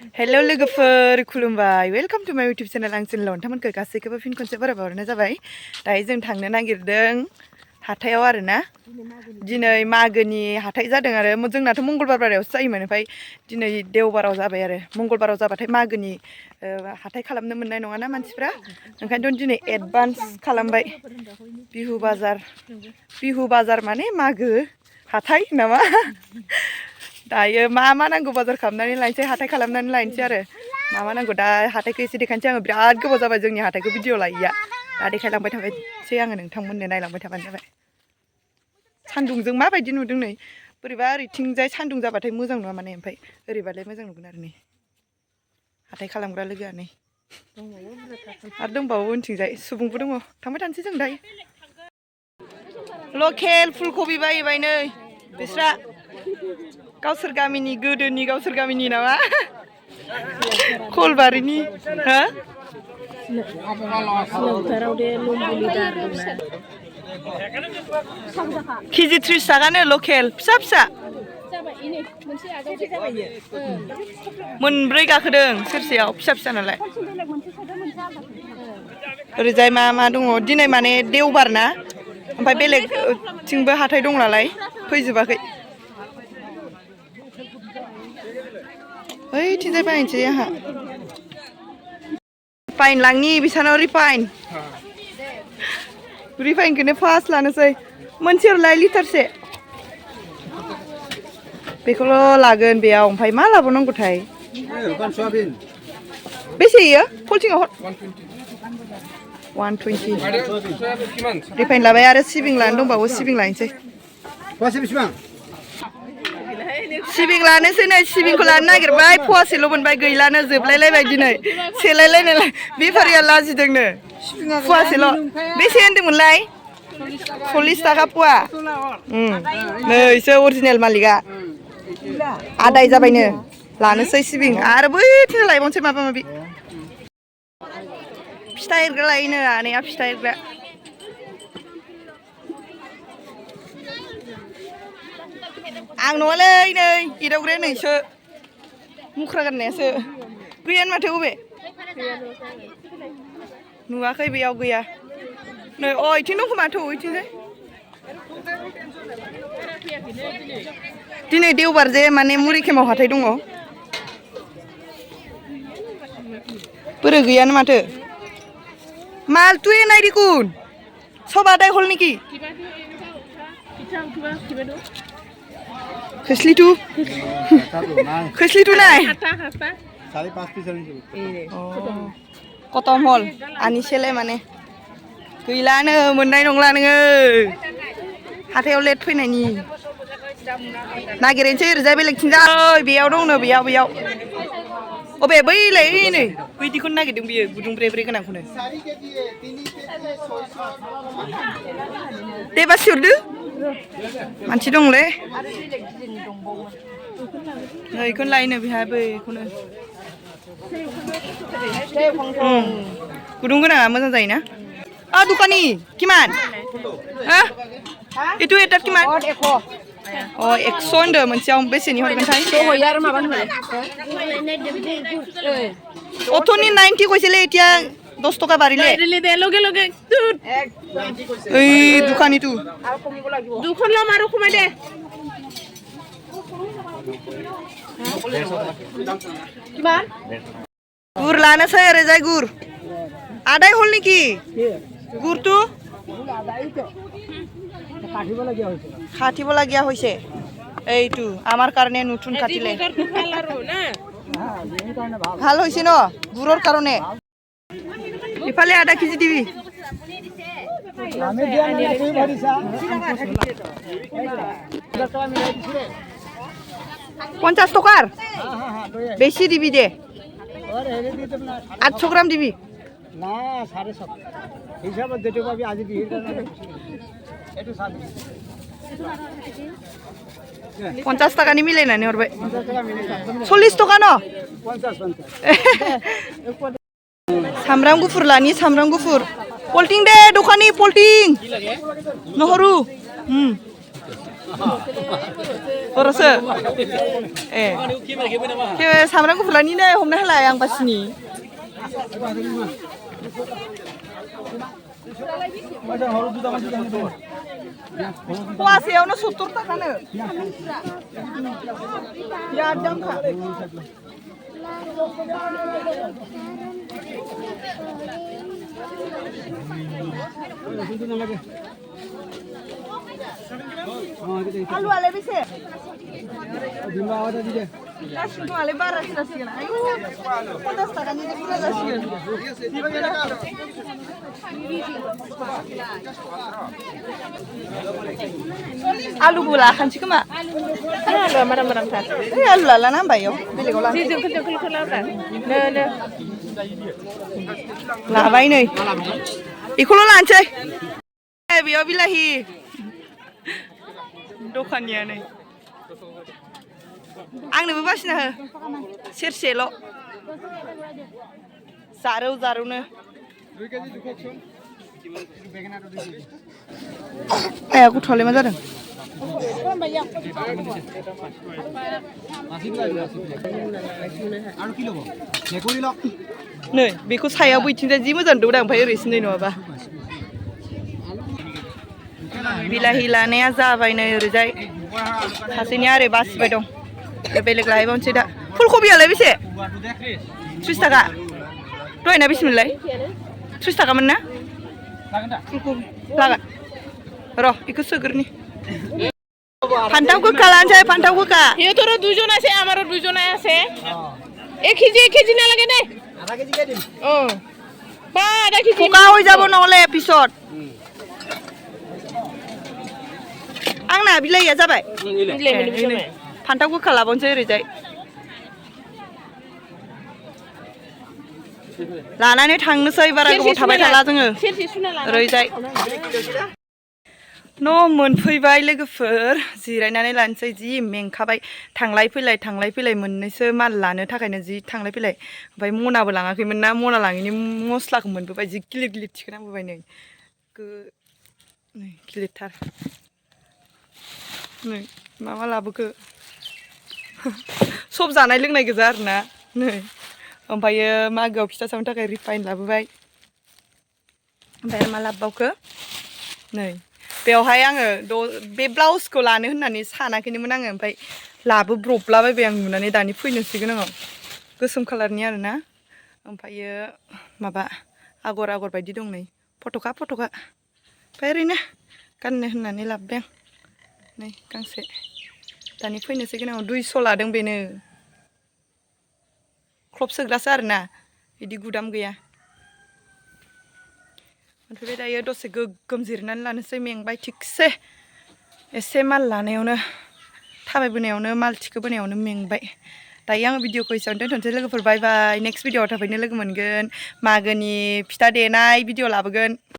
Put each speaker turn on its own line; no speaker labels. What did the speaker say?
Hello लोगोफोर खुलुमबाय welcome to माय यूट्यूब चैनल आं चैनेलाव नोंथांमोनखौ गासैखौबो फिन खनसे बराबरनाय जाबाय दायो जों थांनो नागिरदों हाथायाव आरोना दिनै मागोनि हाथाय जादों आरो जोंनाथ' मंगलबार बारायावसो जायोमोन ओमफ्राय दिनै देवबाराव जाबाय आरो मंगलबाराव जाबाथाय मागोनि हाथाय खालामनो मोननाय नङाना मानसिफ्रा ओंखायनोथ' दिनै एडभान्स खालामबाय बिहु बाजार माने मागो हाथाय नामा दायो मा नांगौ बाजार खालामनानै लायनोसै हाथाय खालामनानै लायनोसै आरो मा नांगौ दा हाथायखौ एसे देखायनोसै आङो बिराद गोबाव जाबाय जोंनि हाथायखौ भिडिअ लायैया दा देखायलांबाय थाबायसै आङो नोंथांमोननो नायलांबाय थाबानो जाबाय सान्दुंजों माबायदि नुदों नै बोरैबा ओरैथिंजाय सान्दुं जाबाथाय मोजां नङा माने ओमफ्राय ओरैबालाय मोजां नुगोन आरो नै हाथाय खालामग्रा लोगोआ नै आरो दंबावो उनथिंजाय सुबुंबो दङ थांबाय थानोसै जों दायो लकेल फुलकबि बायबाय नै बिस्रा गावसोर गामिनि गोदोनि गावसोर गामिनि नामा कलबारिनि हो केजि 30 थाखानो लकेल फिसा फिसा मोनब्रै गाखोदों सेरसेयाव फिसा फिसा नालाय ओरैजाय मा दङ दिनै माने देवबार ना ओमफ्राय बेलेगथिंबो हाथाय दं नालाय फैजोबाखै ओइथिंजाय बायनोसै आंहा रिफाइन लांनि बिसानाव रिफाइनखौनो फार्स्ट लानोसै मोनसेयावलाय लिटारसे बेखौल' लागोन बेयाव ओमफ्राय मा लाबावनांगौथाय बेसे इयो पलिथिंआव 120 रिफाइन लाबाय आरो सिबिं लानो दंबावो सिबिं लायनोसै सिबिं लानोसै नै सिबिंखौ लानो नागिरबाय फवासेल' मोनबाय गैलानो जोबलायलायबाय दिनै सेलायलायनाय बेफारिया लाजिदोंनो फवासेल' बेसे होन्दोंमोनलाय 40 थाखा फवा नैसो अरिजिनेल मालिकआ आदाय जाबायनो लानोसै सिबिं आरो बैथिं लायबावनोसै माबा माबि फिथा एरग्रा लायोनो आनैया फिथा एरग्रा आं नङालै नै एदावग्राया नैसो मुख्रा गाननायासो गैयानो माथो अबे नुवाखै बेयाव गैया नै इथिं दं खोमाथ' इथिंजाय दिनै देवबार जे माने मुरि खेमाव हाथाय दङ बोरो गैयानो माथो माल तुई नाही देखुन सब आदाय हल नेকি खोस्लिथु नाय कतम हल आनिसेलाय माने गैलानो मोननाय नंला नोङो हाथायाव लेट फैनायनि नागिरनोसै ओरैजाय बेलेगथिंजाय बेयाव दंनो बेयाव अबे बैलाय नै बैदिखौनो नागिरदों बियो गुदुं ब्रे ब्रे गोनांखौनो दे बासि हरदो मानसि दंलै नै बेखौनो लायनो बेहा बैखौनो गुदुं गोनाङा मोजां जायोना दुकानि किमान itu etat kiman 100 होनदो मोनसेयाव बेसेनि हरगोनथाय अथ'नि 90 কৈছিলে এতিয়া 10 টকা বাঢ়িলে লগে লগে এই দোকানীটো দুখন লম আৰু কমাই দে কিমান গুৰ লানोसै ओरैजाय গুৰ আদাই হল নেকি গুৰটো কাটিবলগীয়া হৈছে এইটো আমাৰ কাৰণে নতুন কাটিলে ভাল হৈছে ন গুৰৰ কাৰণে ইফালে আধা কেজি দিবি 50 টকাৰ বেছি দিবি দে 800 গ্রাম দিবি না 750 হিসাবে যেটা পাবি আজি বিহির কারণে এটু সাথে 50 টাকা নি মিলে না নি হরবে 40 টাকা ন 50 সামরাম গুফুর লানি সামরাম গুফুর পলটিং দে দোকানি পলটিং নহরু बर'सो ए सामब्राम गुफुरनिनो हमनो हालाय आं बासिनि फवासेयावनो 70 थाखानो बिराद दामखा आलु आलाय बेसे गासिबो आलाय बारासो जासिगोन आयु 50 थाखानि बुरजा जासिगोन आलुबो लाखानोसै खोमा आलुआ माराम मारामथार आलु लालाना होमबा इयाव बेलेगाव लाबाय नै बेखौल' लानोसै बेयाव बिलाहि दखानिया नै आंनोबो बासिना हो सेरसेल' जारौ जारौनो आया गथ'आलाय मा जादों नै बेखौ सायाव बैथिंजाय जि मोजां दौदा ओमफ्राय ओरैसो नै नङाबा बिलाहि लानाया जाबाय नै ओरैजाय सासेनिया ओरै बासिबाय दं बेलेग लाहैबावनोसै दा फुलकबियालाय बेसे 30 थाखा दहायना बेसेमोनलाय 30 थाखामोन ना फुलकबि लागोन र' बेखौ सोग्रोनि फान्थाव गोखा लानोसै फान्थाव गोखा
ये तोर দুজন আছে আমারও দুজন আছে 1 কেজি না লাগে দে আধা কেজি কে দিম ও বা আধা কেজি
পোকা হৈ যাব নহলে পিছত आंना बिलाइया जाबाय फान्थाव गोखा लाबावनोसै ओरैजाय लानानै थांनोसै बारा गोबाव थाबाय थाला जोङो ओरैजाय न' मोनफैबाय लोगोफोर जिरायनानै लानोसै जि मेंखाबाय थांलाय फैलाय मोननैसो माल लानो थाखायनो जि थांलाय फैलाय ओमफ्राय मनाबो लाङाखैमोन ना मना लाङैनि मस्लाखौ मोनबोबाय जि गिलिर गिलिर थिखोनांबोबाय नै गिलिरथार नै मा लाबोखो सब जानाय लोंनाय गोजा आरोना नै ओमफ्रायो मागोआव फिथा सावनो थाखाय रिफाइन लाबोबाय ओमफ्राय मा लाबोबावखो नै बेवहाय आङो बे ब्लाउसखौ लानो होननानै सानाखैनोमोन आङो ओमफ्राय लाबोब्रबलाबायबाय आं नुनानै दानि फैनोसैगोन आङो गोसोम कालारनि आरोना ओमफ्रायो माबा आगर बायदि दं नै फट'खा ओमफ्राय ओरैनो गाननो होननानै लाबोबाय आं नै गांसे दानि फैनोसैगोन आं 200 लादों बेनो ख्रप सोग्रासो आरोना बिदि गुदाम गैया ओमफ्राय दायो दसे गोग्गोम जिरनानै लानोसै मेंबाय थिगसे एसे माल लानायावनो थाबायबोनायावनो माल थिखोबोनायावनो मेंबाय दायो आङो भिडिअखौ एसेयावनो दोनथ'नोसै लोगोफोर बाय बाय नेक्स्ट भिडिअआव थाबैनो लोगो मोनगोन मागोनि फिथा देनाय भिडिअ लाबोगोन